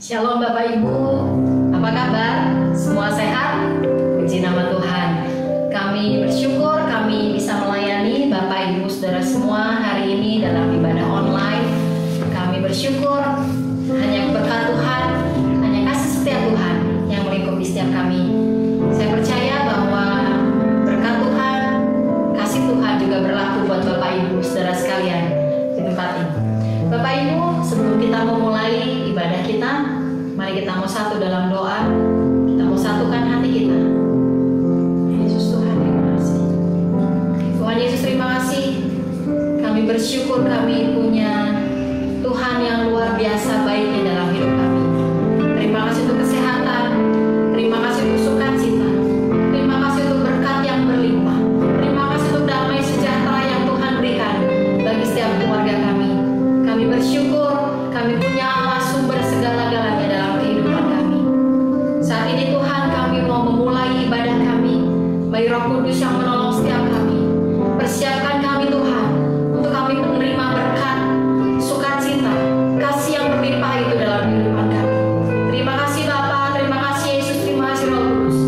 Shalom Bapak Ibu, apa kabar? Semua sehat? Puji nama Tuhan. Kami bersyukur kami bisa melayani Bapak Ibu Saudara semua hari ini dalam ibadah online. Kami bersyukur hanya berkat Tuhan, hanya kasih setia Tuhan yang melingkupi setiap kami. Saya percaya bahwa berkat Tuhan, kasih Tuhan juga berlaku buat Bapak Ibu Saudara sekalian di tempat ini. Bapak Ibu, sebelum kita memulai ibadah kita, mari kita mau satu dalam doa. Kita mau satukan hati kita. Yesus Tuhan, terima kasih. Tuhan Yesus, terima kasih. Kami bersyukur kami punya Tuhan yang luar biasa baiknya dalam hidup kami. Terima kasih untuk kesehatan. Terima kasih untuk sukacita. Terima kasih untuk berkat yang berlimpah. Terima kasih untuk damai sejahtera yang Tuhan berikan bagi setiap keluarga kami. Kami bersyukur kami punya Allah sumber segala-galanya dalam kehidupan kami. Saat ini Tuhan, kami mau memulai ibadah kami. Bagi Roh Kudus yang menolong setiap kami. Persiapkan kami Tuhan untuk kami menerima berkat, sukacita, kasih yang berlimpah itu dalam kehidupan kami. Terima kasih Bapa, terima kasih Yesus, terima kasih Roh Kudus.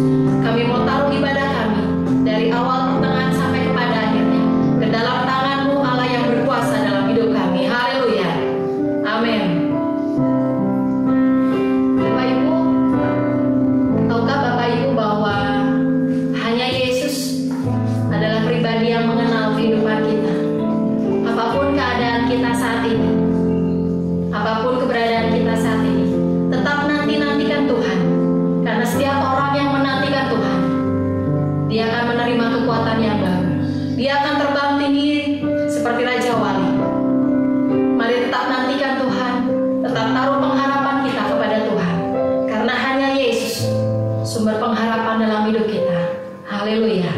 Kami mau taruh ibadah kami dari awal pertengahan sampai kepada akhirnya ke dalam tangan-Mu Allah yang berkuasa dalam hidup kami. Haleluya. Amin. Bapak Ibu, tahukah Bapak Ibu bahwa hanya Yesus adalah pribadi yang mengenal kehidupan kita. Apapun keadaan kita saat ini, apapun keberadaan kita saat ini, tetap nantikan Tuhan. Karena setiap orang yang menantikan Tuhan, dia akan menerima kekuatan yang baru. Dia akan terbang tinggi seperti Raja Wali. Mari tetap nantikan Tuhan, tetap taruh pengharapan kita kepada Tuhan. Karena hanya Yesus sumber pengharapan dalam hidup kita. Haleluya.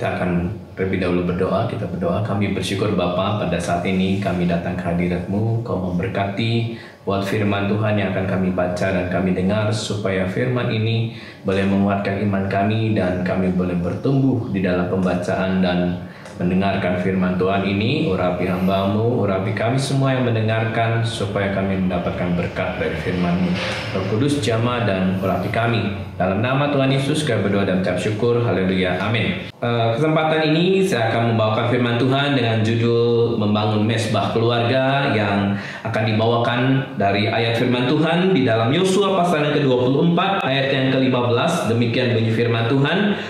Kita akan terlebih dahulu berdoa. Kita berdoa. Kami bersyukur Bapa, pada saat ini kami datang ke hadirat-Mu. Kau memberkati buat firman Tuhan yang akan kami baca dan kami dengar, supaya firman ini boleh menguatkan iman kami dan kami boleh bertumbuh di dalam pembacaan dan mendengarkan firman Tuhan ini. Urapi hamba-Mu, urapi kami semua yang mendengarkan, supaya kami mendapatkan berkat dari firman-Mu. Roh Kudus jamah dan urapi kami. Dalam nama Tuhan Yesus kami berdoa dan ucap syukur. Haleluya, amin. Kesempatan ini saya akan membawakan firman Tuhan dengan judul Membangun Mesbah Keluarga, yang akan dibawakan dari ayat firman Tuhan di dalam Yosua pasal yang ke-24 ayat yang ke-15. Demikian bunyi firman Tuhan.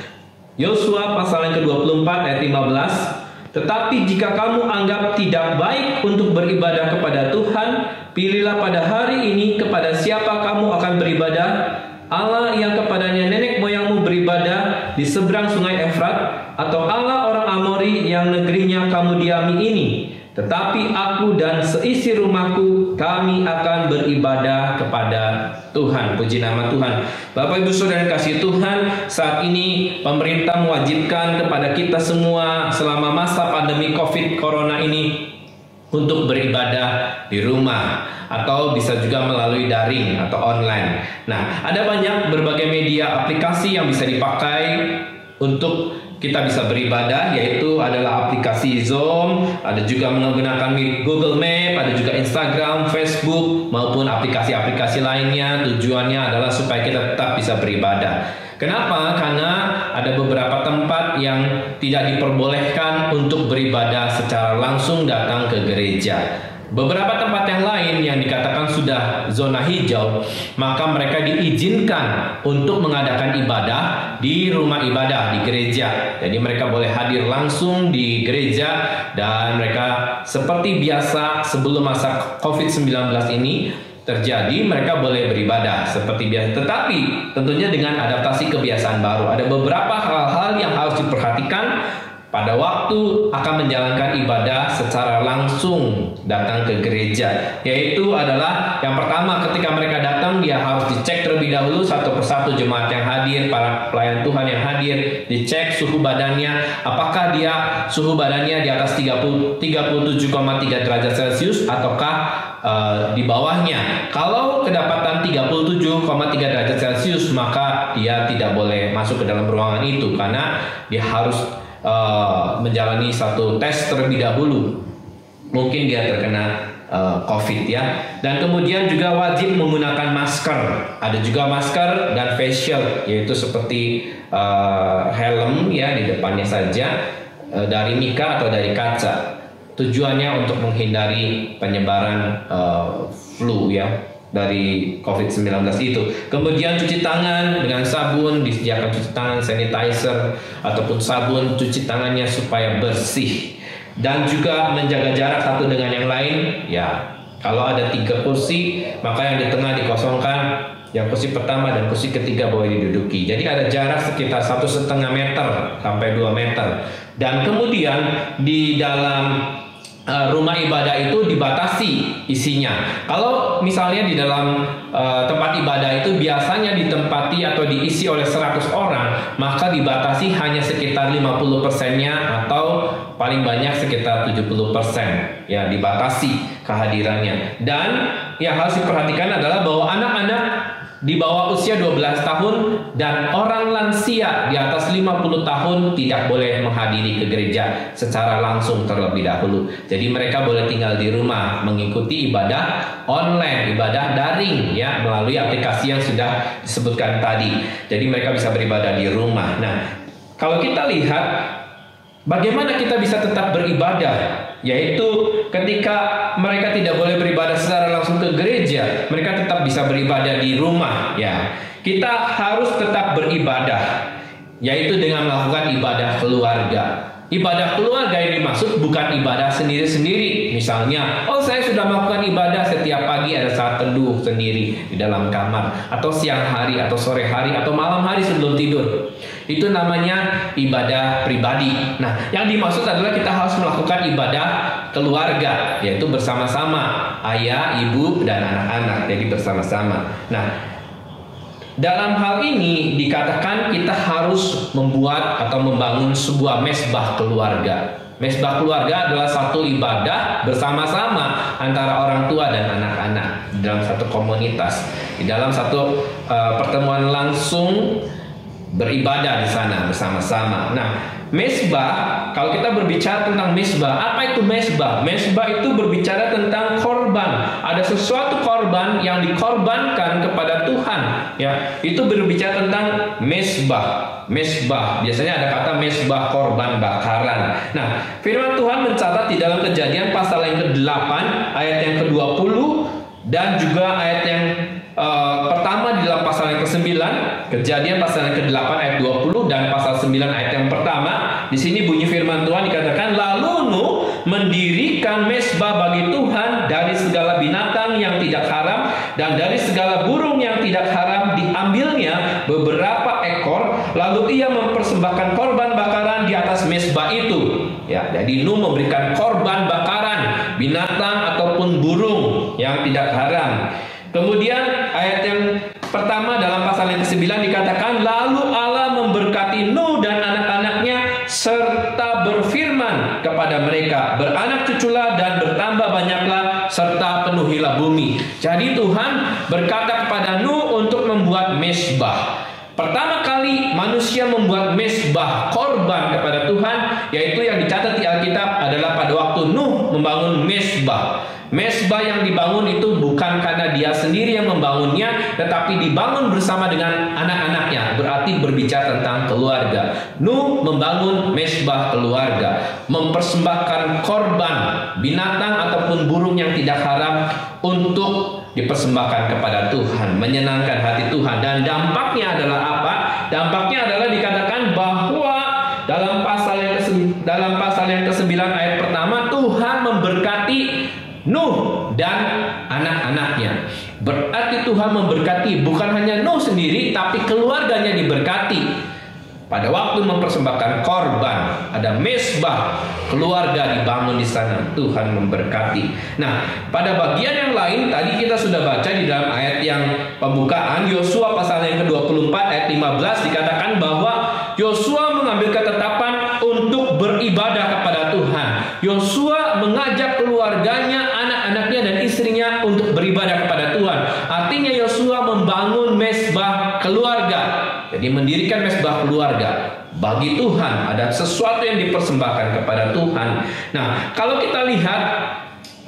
Yosua pasal yang ke-24 ayat 15. Tetapi jika kamu anggap tidak baik untuk beribadah kepada Tuhan, pilihlah pada hari ini kepada siapa kamu akan beribadah. Allah yang kepadanya nenek moyangmu beribadah di seberang sungai Efrat, atau Allah orang Amori yang negerinya kamu diami ini. Tetapi aku dan seisi rumahku, kami akan beribadah kepada Tuhan. Puji nama Tuhan. Bapak Ibu Saudara yang kasih Tuhan, saat ini pemerintah mewajibkan kepada kita semua selama masa pandemi COVID Corona ini untuk beribadah di rumah, atau bisa juga melalui daring atau online. Nah, ada banyak berbagai media aplikasi yang bisa dipakai untuk kita bisa beribadah, yaitu adalah aplikasi Zoom, ada juga menggunakan Google Map, ada juga Instagram, Facebook, maupun aplikasi-aplikasi lainnya. Tujuannya adalah supaya kita tetap bisa beribadah. Kenapa? Karena ada beberapa tempat yang tidak diperbolehkan untuk beribadah secara langsung datang ke gereja. Beberapa tempat yang lain yang dikatakan sudah zona hijau, maka mereka diizinkan untuk mengadakan ibadah di rumah ibadah, di gereja. Jadi mereka boleh hadir langsung di gereja, dan mereka seperti biasa sebelum masa COVID-19 ini terjadi, mereka boleh beribadah seperti biasa. Tetapi tentunya dengan adaptasi kebiasaan baru. Ada beberapa hal-hal yang harus diperhatikan pada waktu akan menjalankan ibadah secara langsung datang ke gereja, yaitu adalah yang pertama, ketika mereka datang dia harus dicek terlebih dahulu satu persatu jemaat yang hadir, para pelayan Tuhan yang hadir, dicek suhu badannya, apakah dia suhu badannya di atas 37,3 derajat Celcius ataukah di bawahnya. Kalau kedapatan 37,3 derajat Celcius, maka dia tidak boleh masuk ke dalam ruangan itu, karena dia harus menjalani satu tes terlebih dahulu. Mungkin dia terkena COVID ya. Dan kemudian juga wajib menggunakan masker. Ada juga masker dan face shield, yaitu seperti helm ya di depannya saja, dari mika atau dari kaca. Tujuannya untuk menghindari penyebaran flu ya, dari COVID-19 itu. Kemudian cuci tangan dengan sabun, disediakan cuci tangan, sanitizer ataupun sabun, cuci tangannya supaya bersih. Dan juga menjaga jarak satu dengan yang lain. Ya, kalau ada 3 kursi, maka yang di tengah dikosongkan, yang kursi pertama dan kursi ketiga boleh diduduki. Jadi ada jarak sekitar 1,5 meter sampai 2 meter. Dan kemudian di dalam rumah ibadah itu dibatasi isinya. Kalau misalnya di dalam tempat ibadah itu biasanya ditempati atau diisi oleh 100 orang, maka dibatasi hanya sekitar 50%-nya atau paling banyak sekitar 70% ya, dibatasi kehadirannya. Dan yang harus diperhatikan adalah bahwa anak-anak di bawah usia 12 tahun dan orang lansia di atas 50 tahun tidak boleh menghadiri ke gereja secara langsung terlebih dahulu. Jadi mereka boleh tinggal di rumah mengikuti ibadah online, ibadah daring ya, melalui aplikasi yang sudah disebutkan tadi. Jadi mereka bisa beribadah di rumah. Nah, kalau kita lihat bagaimana kita bisa tetap beribadah, yaitu ketika mereka tidak boleh beribadah secara langsung ke gereja, mereka tetap bisa beribadah di rumah ya. Kita harus tetap beribadah, yaitu dengan melakukan ibadah keluarga. Ibadah keluarga yang dimaksud bukan ibadah sendiri-sendiri. Misalnya, saya sudah melakukan ibadah setiap pagi, ada saat teduh sendiri di dalam kamar, atau siang hari, atau sore hari, atau malam hari sebelum tidur. Itu namanya ibadah pribadi. Nah, yang dimaksud adalah kita harus melakukan ibadah keluarga, yaitu bersama-sama, ayah, ibu, dan anak-anak. Jadi bersama-sama. Nah, dalam hal ini dikatakan kita harus harus membuat atau membangun sebuah mesbah keluarga. Mesbah keluarga adalah satu ibadah bersama-sama antara orang tua dan anak-anak di dalam satu komunitas, di dalam satu pertemuan langsung beribadah di sana bersama-sama. Nah, mesbah, kalau kita berbicara tentang mesbah, apa itu mesbah? Mesbah itu berbicara tentang korban. Ada sesuatu korban yang dikorbankan kepada Tuhan, ya. Itu berbicara tentang mesbah. Mesbah, biasanya ada kata mesbah korban bakaran. Nah, firman Tuhan mencatat di dalam Kejadian pasal yang ke-8 ayat yang ke-20 dan juga ayat yang pertama di dalam pasal yang ke-9, Kejadian pasal yang ke-8 ayat 20 dan pasal 9 ayat yang pertama. Di sini bunyi firman Tuhan dikatakan, lalu Nuh mendirikan mesbah bagi Tuhan dari segala binatang yang tidak haram dan dari segala burung yang tidak haram diambilnya beberapa ekor, lalu ia mempersembahkan korban bakaran di atas mesbah itu. Ya, jadi Nuh memberikan korban bakaran binatang ataupun burung yang tidak haram. Kemudian ayat yang pertama dalam pasal yang ke-9 dikatakan, lalu Allah memberkati Nuh dan anak-anaknya serta berfirman kepada mereka, beranak cuculah dan bertambah banyaklah serta penuhilah bumi. Jadi Tuhan berkata kepada Nuh untuk membuat mesbah. Pertama kali manusia membuat mesbah korban kepada Tuhan, yaitu yang dicatat di Alkitab adalah pada waktu Nuh membangun mesbah. Mesbah yang dibangun itu bukan karena dia sendiri yang membangunnya, tetapi dibangun bersama dengan anak-anaknya. Berarti berbicara tentang keluarga. Nuh membangun mesbah keluarga, mempersembahkan korban binatang ataupun burung yang tidak haram untuk dipersembahkan kepada Tuhan, menyenangkan hati Tuhan. Dan dampaknya adalah apa? Dampaknya adalah dikatakan bahwa dalam pasal yang ke-9 ayat pertama, Tuhan memberkati Nuh dan anak-anaknya. Berarti Tuhan memberkati bukan hanya Nuh sendiri, tapi keluarganya diberkati. Pada waktu mempersembahkan korban, ada mesbah keluarga dibangun di sana. Tuhan memberkati. Nah, pada bagian yang lain tadi kita sudah baca di dalam ayat yang pembukaan, Yosua pasal yang ke-24 ayat 15 dikatakan bahwa Yosua mengambil ketetapan untuk beribadah kepada Tuhan. Yosua mengajak keluarganya, anak-anaknya dan istrinya untuk beribadah kepada Tuhan. Artinya Yosua membangun mesbah keluarga. Jadi mendirikan mesbah keluarga bagi Tuhan. Ada sesuatu yang dipersembahkan kepada Tuhan. Nah, kalau kita lihat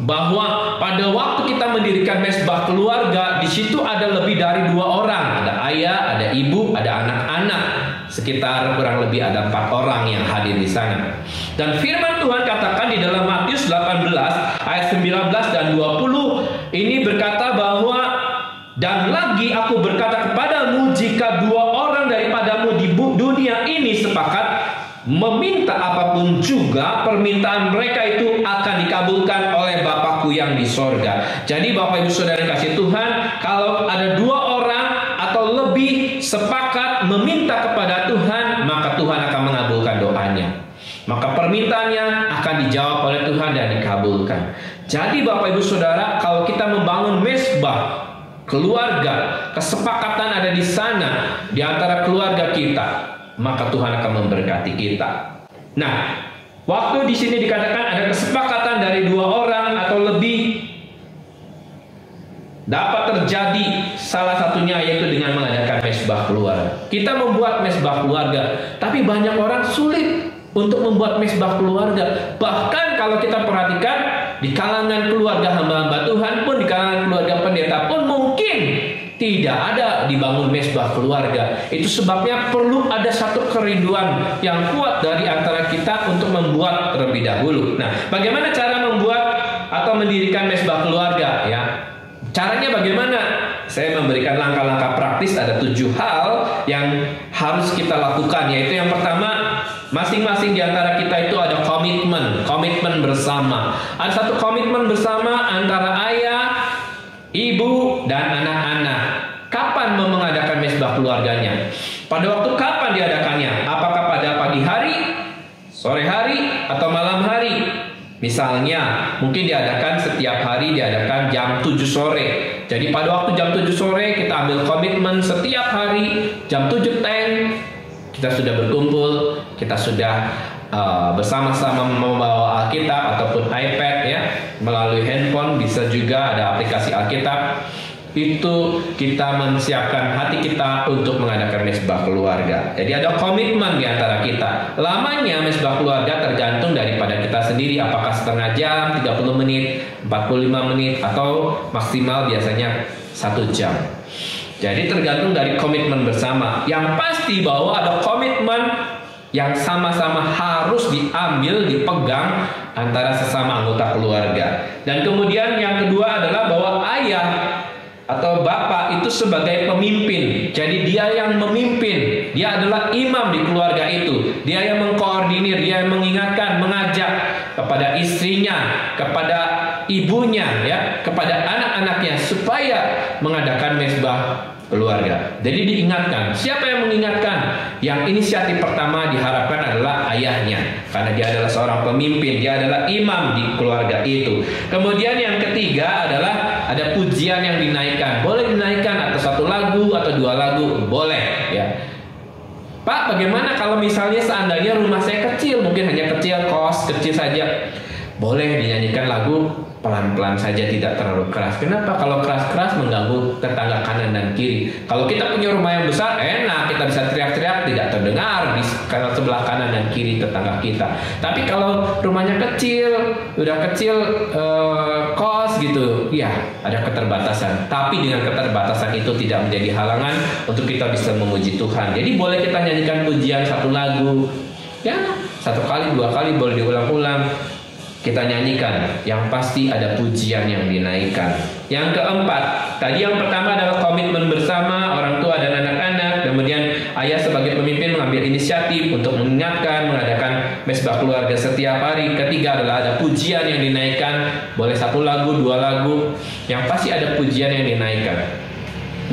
bahwa pada waktu kita mendirikan mesbah keluarga, di situ ada lebih dari 2 orang. Ada ayah, ada ibu, ada anak-anak. Sekitar kurang lebih ada 4 orang yang hadir di sana. Dan firman Tuhan katakan di dalam Matius 18 ayat 19 dan 20 ini berkata bahwa, dan lagi aku berkata kepadamu, jika 2 orang daripadamu di dunia ini sepakat meminta apapun juga, permintaan mereka itu akan dikabulkan oleh Bapakku yang di sorga. Jadi Bapak Ibu Saudara kasih Tuhan, kalau ada 2 orang atau lebih sepakat meminta kepada Tuhan, maka Tuhan akan mengabulkan doanya. Maka permintaannya akan dijawab oleh Tuhan dan dikabulkan. Jadi Bapak Ibu Saudara, kalau kita membangun mesbah keluarga, kesepakatan ada di sana di antara keluarga kita, maka Tuhan akan memberkati kita. Nah, waktu di sini dikatakan ada kesepakatan dari 2 orang atau lebih, dapat terjadi salah satunya yaitu dengan mengadakan mesbah keluarga. Kita membuat mesbah keluarga, tapi banyak orang sulit untuk membuat mesbah keluarga. Bahkan kalau kita perhatikan di kalangan keluarga hamba-hamba Tuhan pun, di kalangan keluarga pendeta pun mungkin tidak ada dibangun mesbah keluarga. Itu sebabnya perlu ada satu kerinduan yang kuat dari antara kita untuk membuat terlebih dahulu. Nah, bagaimana cara membuat atau mendirikan mesbah keluarga? Ya, caranya bagaimana? Saya memberikan langkah-langkah praktis. Ada 7 hal yang harus kita lakukan, yaitu yang pertama, masing-masing di antara kita itu ada komitmen bersama. Ada satu komitmen bersama antara ayah, ibu, dan anak-anak. Kapan mengadakan mesbah keluarganya? Pada waktu kapan diadakannya? Apakah pada pagi hari, sore hari, atau malam hari? Misalnya, mungkin diadakan setiap hari, diadakan jam 7 sore. Jadi pada waktu jam 7 sore kita ambil komitmen setiap hari jam 7 teng kita sudah berkumpul, kita sudah bersama-sama membawa Alkitab ataupun iPad ya, melalui handphone, bisa juga ada aplikasi Alkitab. Itu kita menyiapkan hati kita untuk mengadakan mesbah keluarga. Jadi ada komitmen di antara kita. Lamanya mesbah keluarga tergantung daripada kita sendiri, apakah setengah jam, 30 menit, 45 menit, atau maksimal biasanya 1 jam. Jadi tergantung dari komitmen bersama. Yang pasti bahwa ada komitmen yang sama-sama harus diambil, dipegang antara sesama anggota keluarga. Dan kemudian yang kedua adalah bahwa ayah atau bapak itu sebagai pemimpin. Jadi dia yang memimpin, dia adalah imam di keluarga itu. Dia yang mengkoordinir, dia yang mengingatkan, mengajak kepada istrinya, kepada ibunya ya, kepada anak-anaknya supaya mengadakan mesbah keluarga. Jadi diingatkan. Siapa yang mengingatkan? Yang inisiatif pertama diharapkan adalah ayahnya, karena dia adalah seorang pemimpin, dia adalah imam di keluarga itu. Kemudian yang ketiga adalah ada pujian yang dinaikkan. Boleh dinaikkan atau 1 lagu atau 2 lagu, boleh ya. Pak, bagaimana kalau misalnya seandainya rumah saya kecil, mungkin hanya kecil, kos kecil saja. Boleh dinyanyikan lagu pelan-pelan saja, tidak terlalu keras. Kenapa? Kalau keras-keras mengganggu tetangga kanan dan kiri. Kalau kita punya rumah yang besar, enak, kita bisa teriak-teriak, tidak terdengar di sebelah kanan dan kiri tetangga kita. Tapi kalau rumahnya kecil, udah kecil, kos gitu, ya ada keterbatasan. Tapi dengan keterbatasan itu tidak menjadi halangan untuk kita bisa memuji Tuhan. Jadi boleh kita nyanyikan pujian 1 lagu, ya 1 kali, 2 kali, boleh diulang-ulang. Kita nyanyikan, yang pasti ada pujian yang dinaikkan. Yang keempat, tadi yang pertama adalah komitmen bersama orang tua dan anak-anak. Kemudian ayah sebagai pemimpin mengambil inisiatif untuk mengingatkan, mengadakan mesbah keluarga setiap hari. Ketiga adalah ada pujian yang dinaikkan, boleh 1 lagu, 2 lagu, yang pasti ada pujian yang dinaikkan.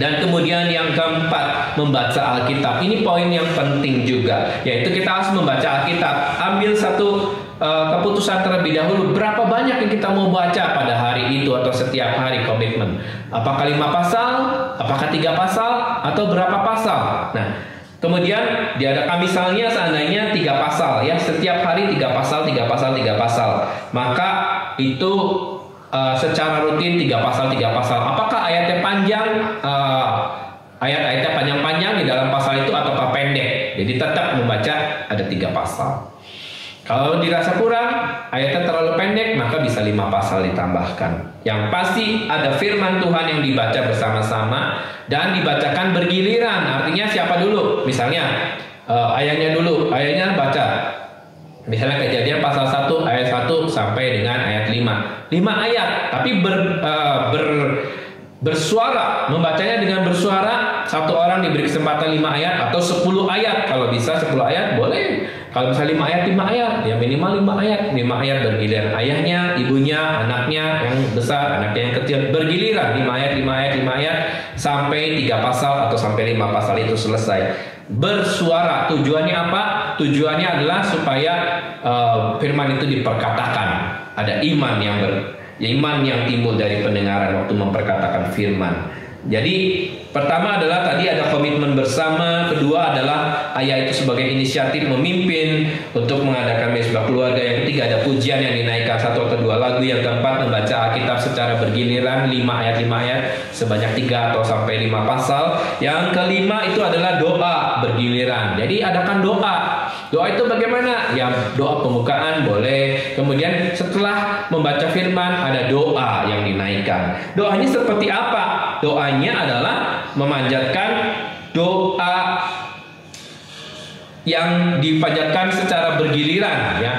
Dan kemudian yang keempat, membaca Alkitab. Ini poin yang penting juga, yaitu kita harus membaca Alkitab. Ambil satu keputusan terlebih dahulu, berapa banyak yang kita mau baca pada hari itu atau setiap hari, komitmen. Apakah 5 pasal, apakah 3 pasal, atau berapa pasal. Nah, kemudian diadakan misalnya seandainya 3 pasal ya, setiap hari 3 pasal, 3 pasal, 3 pasal. Maka itu secara rutin 3 pasal, 3 pasal. Apakah ayatnya panjang, ayat-ayatnya panjang-panjang di dalam pasal itu, ataukah pendek? Jadi tetap membaca ada 3 pasal. Kalau dirasa kurang, ayatnya terlalu pendek, maka bisa 5 pasal ditambahkan. Yang pasti ada firman Tuhan yang dibaca bersama-sama dan dibacakan bergiliran. Artinya siapa dulu? Misalnya ayahnya dulu, ayahnya baca. Misalnya Kejadian pasal 1 ayat 1 sampai dengan ayat 5. 5 ayat, tapi bersuara, membacanya dengan bersuara. Satu orang diberi kesempatan 5 ayat atau 10 ayat. Kalau bisa 10 ayat boleh. Kalau misalnya 5 ayat, 5 ayat, ya minimal 5 ayat. 5 ayat bergiliran. Ayahnya, ibunya, anaknya yang besar, anaknya yang kecil, bergiliran 5 ayat, 5 ayat, 5 ayat sampai 3 pasal atau sampai 5 pasal itu selesai. Bersuara, tujuannya apa? Tujuannya adalah supaya firman itu diperkatakan. Ada iman yang timbul dari pendengaran waktu memperkatakan firman. Jadi pertama adalah tadi ada komitmen bersama, kedua adalah ayah itu sebagai inisiatif memimpin untuk mengadakan mesbah keluarga, yang ketiga ada pujian yang dinaikkan 1 atau 2 lagu, yang keempat membaca Alkitab secara bergiliran 5 ayat sebanyak 3 atau sampai 5 pasal, yang kelima itu adalah doa bergiliran. Jadi adakan doa. Doa itu bagaimana? Ya doa pembukaan boleh. Kemudian setelah membaca firman ada doa yang dinaikkan. Doanya seperti apa? Doanya adalah memanjatkan doa yang dipanjatkan secara bergiliran ya.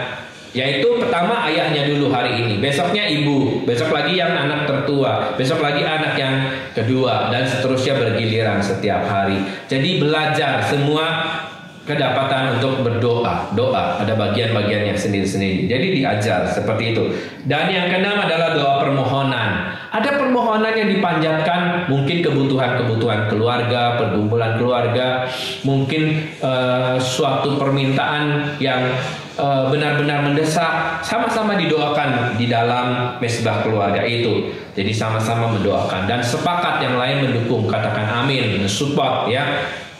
Yaitu pertama ayahnya dulu hari ini, besoknya ibu, besok lagi yang anak tertua, besok lagi anak yang kedua, dan seterusnya bergiliran setiap hari. Jadi belajar semua kedapatan untuk berdoa. Doa ada bagian-bagiannya sendiri-sendiri. Jadi diajar seperti itu. Dan yang keenam adalah doa permohonan. Ada permohonan yang dipanjatkan, mungkin kebutuhan-kebutuhan keluarga, pergumulan keluarga, mungkin suatu permintaan yang benar-benar mendesak, sama-sama didoakan di dalam mesbah keluarga itu. Jadi sama-sama mendoakan dan sepakat yang lain mendukung, katakan amin, support ya.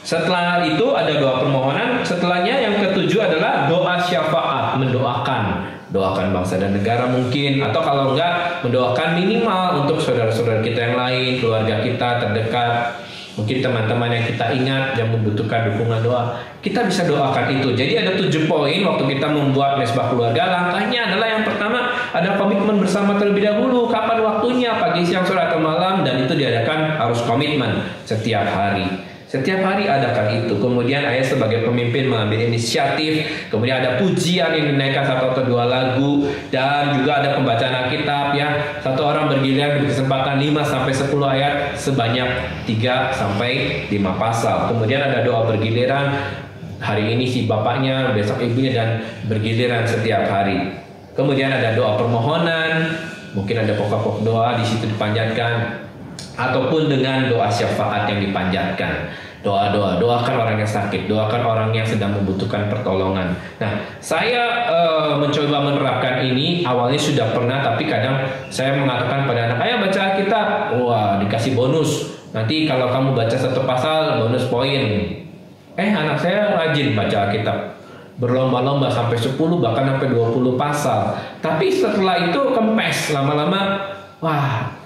Setelah itu ada doa permohonan, setelahnya yang ketujuh adalah doa syafaat, mendoakan. Doakan bangsa dan negara mungkin, atau kalau enggak mendoakan minimal untuk saudara-saudara kita yang lain, keluarga kita terdekat, mungkin teman-teman yang kita ingat yang membutuhkan dukungan doa. Kita bisa doakan itu. Jadi ada 7 poin waktu kita membuat mesbah keluarga. Langkahnya adalah yang pertama, ada komitmen bersama terlebih dahulu. Kapan waktunya, pagi, siang, sore, atau malam, dan itu diadakan harus komitmen setiap hari. Setiap hari adakan itu. Kemudian ayah sebagai pemimpin mengambil inisiatif. Kemudian ada pujian yang dinaikkan 1 atau 2 lagu. Dan juga ada pembacaan Alkitab ya. Satu orang bergiliran berkesempatan 5 sampai 10 ayat sebanyak 3 sampai 5 pasal. Kemudian ada doa bergiliran. Hari ini si bapaknya, besok ibunya, dan bergiliran setiap hari. Kemudian ada doa permohonan. Mungkin ada pokok-pokok doa di situ dipanjatkan. Ataupun dengan doa syafaat yang dipanjatkan. Doakan orang yang sakit, doakan orang yang sedang membutuhkan pertolongan. Nah, saya mencoba menerapkan ini. Awalnya sudah pernah, tapi kadang saya mengatakan pada anak, ayo baca Alkitab. Wah, dikasih bonus. Nanti kalau kamu baca 1 pasal, bonus poin. Anak saya rajin baca Alkitab. Berlomba-lomba sampai 10, bahkan sampai 20 pasal. Tapi setelah itu kempes, lama-lama, wah,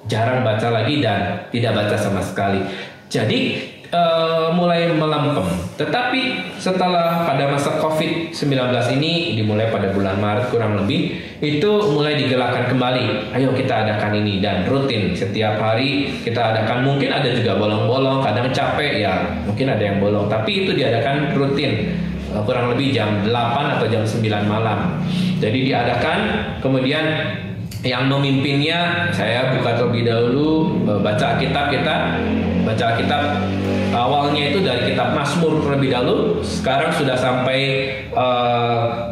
jarang baca lagi dan tidak baca sama sekali. Jadi mulai melempem. Tetapi setelah pada masa COVID-19 ini, dimulai pada bulan Maret kurang lebih, itu mulai digelarkan kembali. Ayo kita adakan ini, dan rutin setiap hari kita adakan. Mungkin ada juga bolong-bolong, kadang capek ya, mungkin ada yang bolong. Tapi itu diadakan rutin, kurang lebih jam 8 atau jam 9 malam. Jadi diadakan, kemudian yang memimpinnya saya buka terlebih dahulu, baca Alkitab. Kita baca Alkitab awalnya itu dari kitab Mazmur terlebih dahulu. Sekarang sudah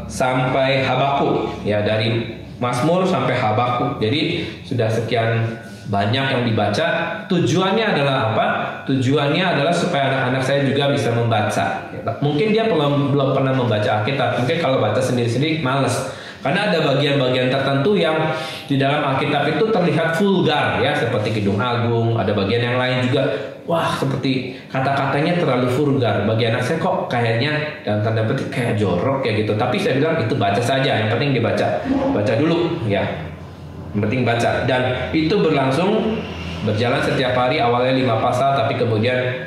sampai Habakuk ya, dari Mazmur sampai Habakuk. Jadi sudah sekian banyak yang dibaca. Tujuannya adalah apa? Tujuannya adalah supaya anak-anak saya juga bisa membaca. Mungkin dia belum pernah membaca Alkitab. Mungkin kalau baca sendiri-sendiri males. Karena ada bagian-bagian tertentu yang di dalam Alkitab itu terlihat vulgar ya, seperti Kidung Agung. Ada bagian yang lain juga, wah, seperti kata-katanya terlalu vulgar. Bagi anak saya kok kayaknya dalam tanda petik kayak jorok ya gitu. Tapi saya bilang itu baca saja, yang penting dibaca. Baca dulu ya, yang penting baca. Dan itu berjalan setiap hari, awalnya 5 pasal, tapi kemudian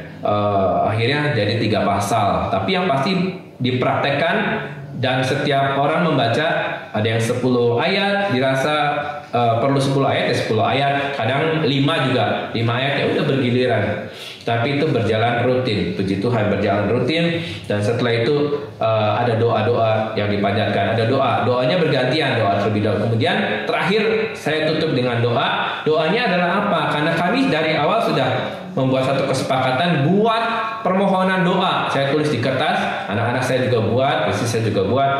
akhirnya jadi 3 pasal. Tapi yang pasti dipraktekkan. Dan setiap orang membaca, ada yang 10 ayat dirasa perlu 10 ayat ya 10 ayat, kadang 5 juga, 5 ayat ya udah bergiliran. Tapi itu berjalan rutin, puji Tuhan, berjalan rutin. Dan setelah itu ada doa-doa yang dipanjatkan, ada doanya bergantian, doa terlebih dahulu. Kemudian terakhir saya tutup dengan doa. Doanya adalah apa? Karena kami dari awal sudah membuat satu kesepakatan buat permohonan doa. Saya tulis di kertas, anak-anak saya juga buat, istri saya juga buat.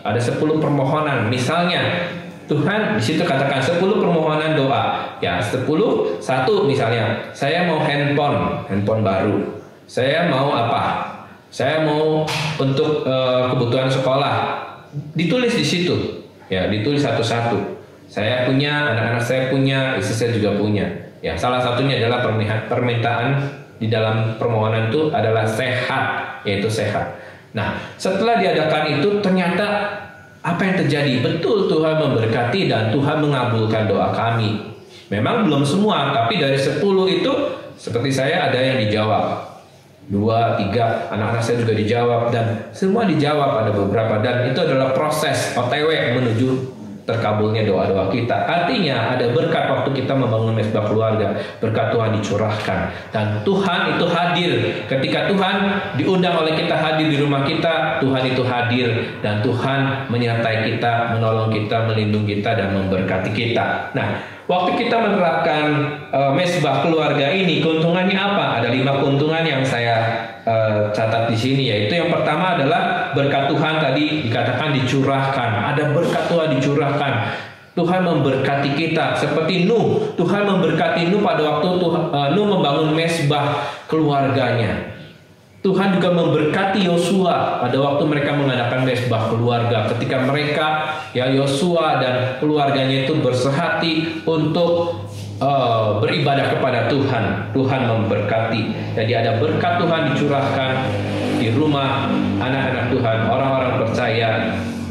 Ada 10 permohonan. Misalnya, Tuhan di situ katakan 10 permohonan doa. Ya, 10, 1 misalnya, saya mau handphone baru. Saya mau apa? Saya mau untuk kebutuhan sekolah. Ditulis di situ. Ya, ditulis satu-satu. Saya punya, anak-anak saya punya, istri saya juga punya. Ya, salah satunya adalah permintaan di dalam permohonan itu adalah sehat, yaitu sehat. Nah, setelah diadakan itu ternyata apa yang terjadi? Betul, Tuhan memberkati dan Tuhan mengabulkan doa kami. Memang belum semua, tapi dari 10 itu seperti saya ada yang dijawab. 2, 3, anak-anak saya juga dijawab, dan semua dijawab, ada beberapa, dan itu adalah proses OTW menuju terkabulnya doa-doa kita. Artinya ada berkat waktu kita membangun mesbah keluarga, berkat Tuhan dicurahkan, dan Tuhan itu hadir. Ketika Tuhan diundang oleh kita hadir di rumah kita, Tuhan itu hadir, dan Tuhan menyertai kita, menolong kita, melindungi kita, dan memberkati kita. Nah, waktu kita menerapkan mesbah keluarga ini, keuntungannya apa? Ada 5 keuntungan yang saya catat di sini, yaitu yang pertama adalah berkat Tuhan tadi dikatakan dicurahkan. Ada berkat Tuhan dicurahkan. Tuhan memberkati kita seperti Nuh. Tuhan memberkati Nuh pada waktu Nuh membangun mesbah keluarganya. Tuhan juga memberkati Yosua pada waktu mereka mengadakan mesbah keluarga. Ketika mereka, ya Yosua dan keluarganya itu bersehati untuk beribadah kepada Tuhan. Tuhan memberkati. Jadi ada berkat Tuhan dicurahkan di di rumah anak-anak Tuhan, orang-orang percaya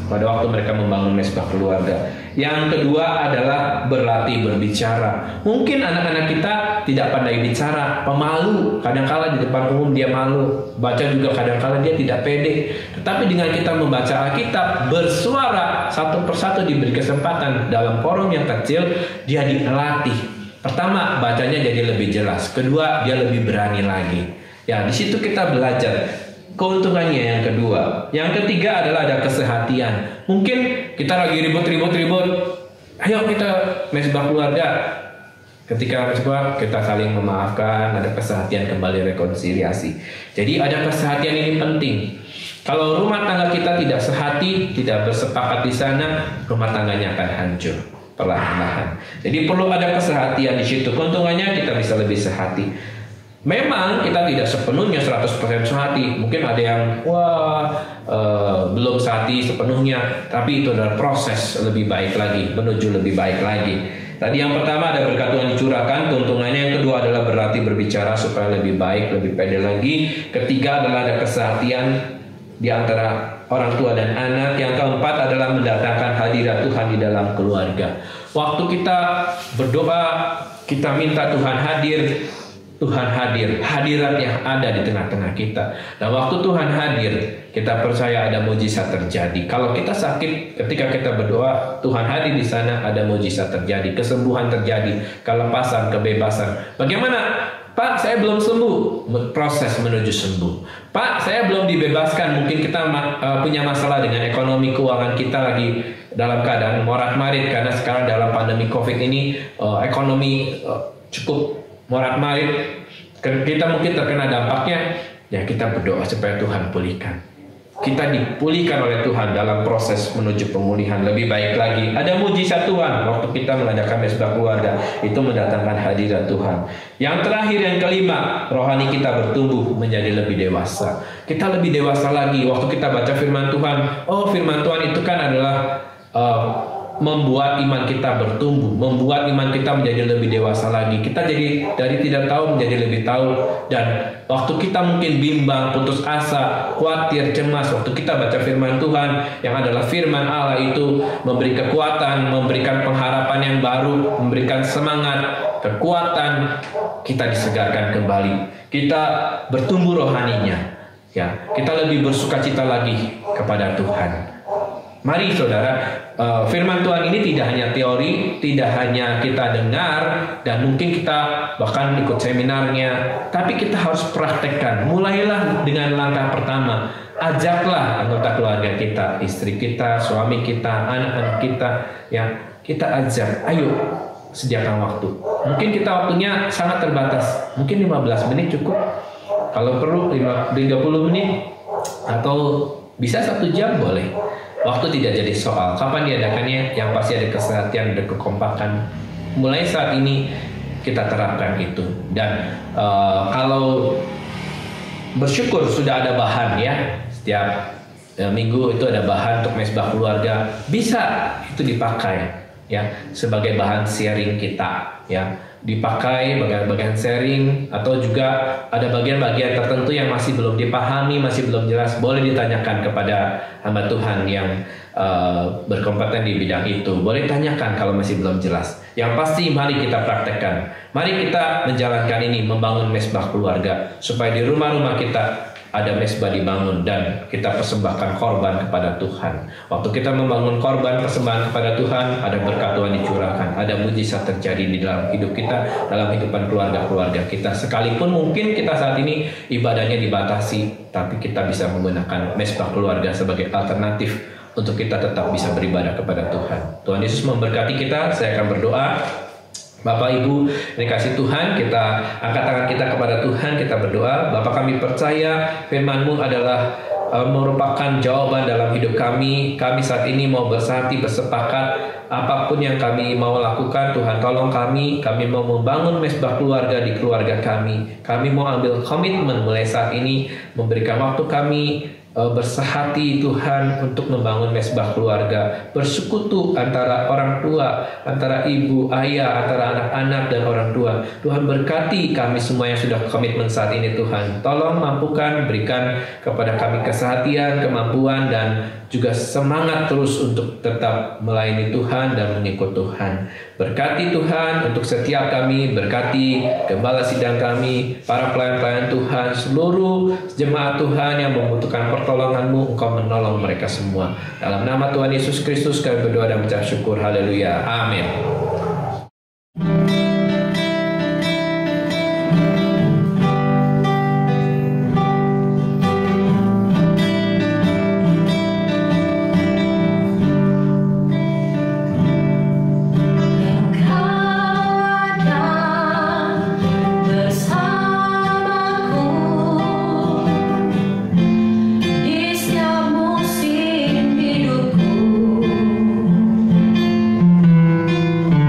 pada waktu mereka membangun mesbah keluarga. Yang kedua adalah berlatih berbicara. Mungkin anak-anak kita tidak pandai bicara, pemalu, kadang-kala di depan umum dia malu, baca juga kadang-kala dia tidak pede. Tetapi dengan kita membaca Alkitab, bersuara satu persatu, diberi kesempatan dalam forum yang kecil, dia dilatih. Pertama, bacanya jadi lebih jelas. Kedua, dia lebih berani lagi. Ya, di situ kita belajar. Keuntungannya yang kedua. Yang ketiga adalah ada kesehatian. Mungkin kita lagi ribut, ayo kita mesbah keluarga. Ketika mesbah, kita saling memaafkan, ada kesehatian kembali, rekonsiliasi. Jadi ada kesehatian ini penting. Kalau rumah tangga kita tidak sehati, tidak bersepakat di sana, rumah tangganya akan hancur perlahan-lahan. Jadi perlu ada kesehatian di situ. Keuntungannya kita bisa lebih sehati. Memang kita tidak sepenuhnya 100% sehati. Mungkin ada yang belum sehati sepenuhnya, tapi itu adalah proses lebih baik lagi, menuju lebih baik lagi. Tadi yang pertama ada berkat Tuhan dicurahkan, keuntungannya. Yang kedua adalah berlatih berbicara supaya lebih baik, lebih pede lagi. Ketiga adalah ada kesehatian di antara orang tua dan anak. Yang keempat adalah mendatangkan hadirat Tuhan di dalam keluarga. Waktu kita berdoa, kita minta Tuhan hadir, Tuhan hadir, hadirat yang ada di tengah-tengah kita. Dan waktu Tuhan hadir, kita percaya ada mujizat terjadi. Kalau kita sakit, ketika kita berdoa, Tuhan hadir di sana, ada mujizat terjadi, kesembuhan terjadi, kelepasan, kebebasan. Bagaimana? Pak, saya belum sembuh. Proses menuju sembuh. Pak, saya belum dibebaskan. Mungkin kita punya masalah dengan ekonomi, keuangan kita lagi dalam keadaan morat-marit karena sekarang dalam pandemi COVID ini ekonomi cukup morat-marit, kita mungkin terkena dampaknya. Ya, kita berdoa supaya Tuhan pulihkan. Kita dipulihkan oleh Tuhan dalam proses menuju pemulihan lebih baik lagi. Ada mujizat Tuhan waktu kita mengadakan mesbah keluarga, itu mendatangkan hadirat Tuhan. Yang terakhir, yang kelima, rohani kita bertumbuh menjadi lebih dewasa. Kita lebih dewasa lagi waktu kita baca firman Tuhan. Oh, firman Tuhan itu kan adalah membuat iman kita bertumbuh, membuat iman kita menjadi lebih dewasa lagi. Kita jadi dari tidak tahu menjadi lebih tahu. Dan waktu kita mungkin bimbang, putus asa, khawatir, cemas, waktu kita baca firman Tuhan yang adalah firman Allah, itu memberi kekuatan, memberikan pengharapan yang baru, memberikan semangat, kekuatan. Kita disegarkan kembali, kita bertumbuh rohaninya. Ya, kita lebih bersukacita lagi kepada Tuhan. Mari saudara, firman Tuhan ini tidak hanya teori, tidak hanya kita dengar, dan mungkin kita bahkan ikut seminarnya, tapi kita harus praktekkan. Mulailah dengan langkah pertama. Ajaklah anggota keluarga kita, istri kita, suami kita, anak-anak kita, ya, kita ajak, ayo sediakan waktu. Mungkin kita waktunya sangat terbatas, mungkin 15 menit cukup. Kalau perlu 30 menit, atau bisa 1 jam boleh. Waktu tidak jadi soal. Kapan diadakannya? Yang pasti ada kesehatan, ada kekompakan. Mulai saat ini kita terapkan itu. Dan kalau bersyukur sudah ada bahan, ya. Setiap minggu itu ada bahan untuk mesbah keluarga. Bisa itu dipakai, ya, sebagai bahan sharing kita, ya. Dipakai bagian-bagian sharing, atau juga ada bagian-bagian tertentu yang masih belum dipahami, masih belum jelas, boleh ditanyakan kepada hamba Tuhan yang berkompeten di bidang itu. Boleh tanyakan kalau masih belum jelas. Yang pasti mari kita praktekkan. Mari kita menjalankan ini, membangun mesbah keluarga, supaya di rumah-rumah kita ada mesbah dibangun dan kita persembahkan korban kepada Tuhan. Waktu kita membangun korban persembahan kepada Tuhan, ada berkat Tuhan dicurahkan, ada mujizat terjadi di dalam hidup kita, dalam kehidupan keluarga-keluarga kita. Sekalipun mungkin kita saat ini ibadahnya dibatasi, tapi kita bisa menggunakan mesbah keluarga sebagai alternatif untuk kita tetap bisa beribadah kepada Tuhan. Tuhan Yesus memberkati kita. Saya akan berdoa. Bapak Ibu, ini kasih Tuhan, kita angkat tangan kita kepada Tuhan, kita berdoa. Bapak, kami percaya firman-Mu adalah merupakan jawaban dalam hidup kami. Kami saat ini mau bersehati, bersepakat apapun yang kami mau lakukan, Tuhan tolong kami. Kami mau membangun mesbah keluarga di keluarga kami. Kami mau ambil komitmen mulai saat ini, memberikan waktu kami bersehati Tuhan untuk membangun mesbah keluarga, bersekutu antara orang tua, antara ibu, ayah, antara anak-anak dan orang tua. Tuhan berkati kami semua yang sudah komitmen saat ini Tuhan. Tolong mampukan, berikan kepada kami kesehatian, kemampuan, dan juga semangat terus untuk tetap melayani Tuhan dan mengikut Tuhan. Berkati Tuhan untuk setiap kami, berkati gembala sidang kami, para pelayan-pelayan Tuhan, seluruh jemaat Tuhan yang membutuhkan pertolongan-Mu, Engkau menolong mereka semua. Dalam nama Tuhan Yesus Kristus kami berdoa dan mengucap syukur. Haleluya. Amin. Di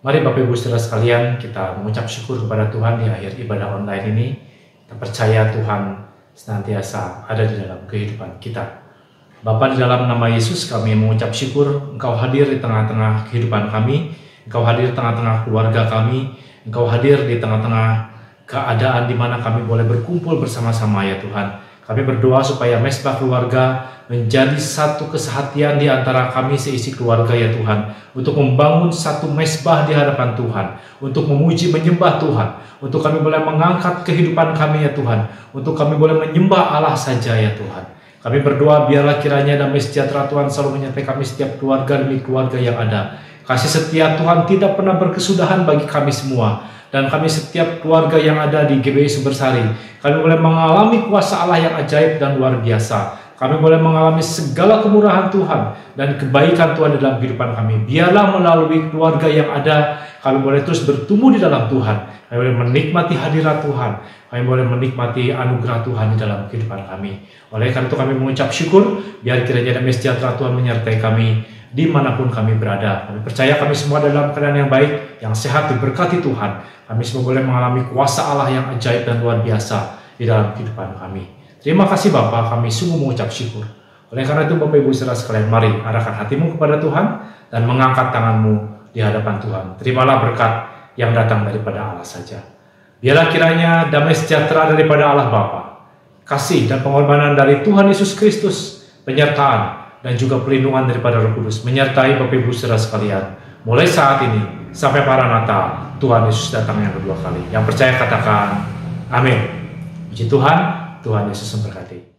Mari Bapak Ibu Saudara sekalian, kita mengucap syukur kepada Tuhan di akhir ibadah online ini. Kita percaya Tuhan senantiasa ada di dalam kehidupan kita. Bapa, di dalam nama Yesus kami mengucap syukur Engkau hadir di tengah-tengah kehidupan kami, Engkau hadir di tengah-tengah keluarga kami, Engkau hadir di tengah-tengah keadaan di mana kami boleh berkumpul bersama-sama ya Tuhan. Kami berdoa supaya mesbah keluarga menjadi satu kesehatian di antara kami seisi keluarga ya Tuhan, untuk membangun satu mesbah di hadapan Tuhan, untuk memuji menyembah Tuhan, untuk kami boleh mengangkat kehidupan kami ya Tuhan, untuk kami boleh menyembah Allah saja ya Tuhan. Kami berdoa biarlah kiranya damai sejahtera Tuhan selalu menyertai kami setiap keluarga demi keluarga yang ada. Kasih setia Tuhan tidak pernah berkesudahan bagi kami semua. Dan kami setiap keluarga yang ada di GBI Sumbersari, kami boleh mengalami kuasa Allah yang ajaib dan luar biasa. Kami boleh mengalami segala kemurahan Tuhan dan kebaikan Tuhan dalam kehidupan kami. Biarlah melalui keluarga yang ada, kami boleh terus bertumbuh di dalam Tuhan. Kami boleh menikmati hadirat Tuhan. Kami boleh menikmati anugerah Tuhan di dalam kehidupan kami. Oleh karena itu kami mengucap syukur, biar kiranya damai sejahtera Tuhan menyertai kami dimanapun kami berada. Kami percaya kami semua dalam keadaan yang baik, yang sehat, diberkati Tuhan. Kami semua boleh mengalami kuasa Allah yang ajaib dan luar biasa di dalam kehidupan kami. Terima kasih Bapa, kami sungguh mengucap syukur. Oleh karena itu Bapak Ibu Saudara sekalian, mari arahkan hatimu kepada Tuhan dan mengangkat tanganmu di hadapan Tuhan. Terimalah berkat yang datang daripada Allah saja. Biarlah kiranya damai sejahtera daripada Allah Bapa, kasih dan pengorbanan dari Tuhan Yesus Kristus, penyertaan dan juga perlindungan daripada Roh Kudus menyertai Bapak Ibu Saudara sekalian mulai saat ini sampai Maranatha Tuhan Yesus datang yang kedua kali. Yang percaya katakan amin. Puji Tuhan, Tuhan Yesus memberkati.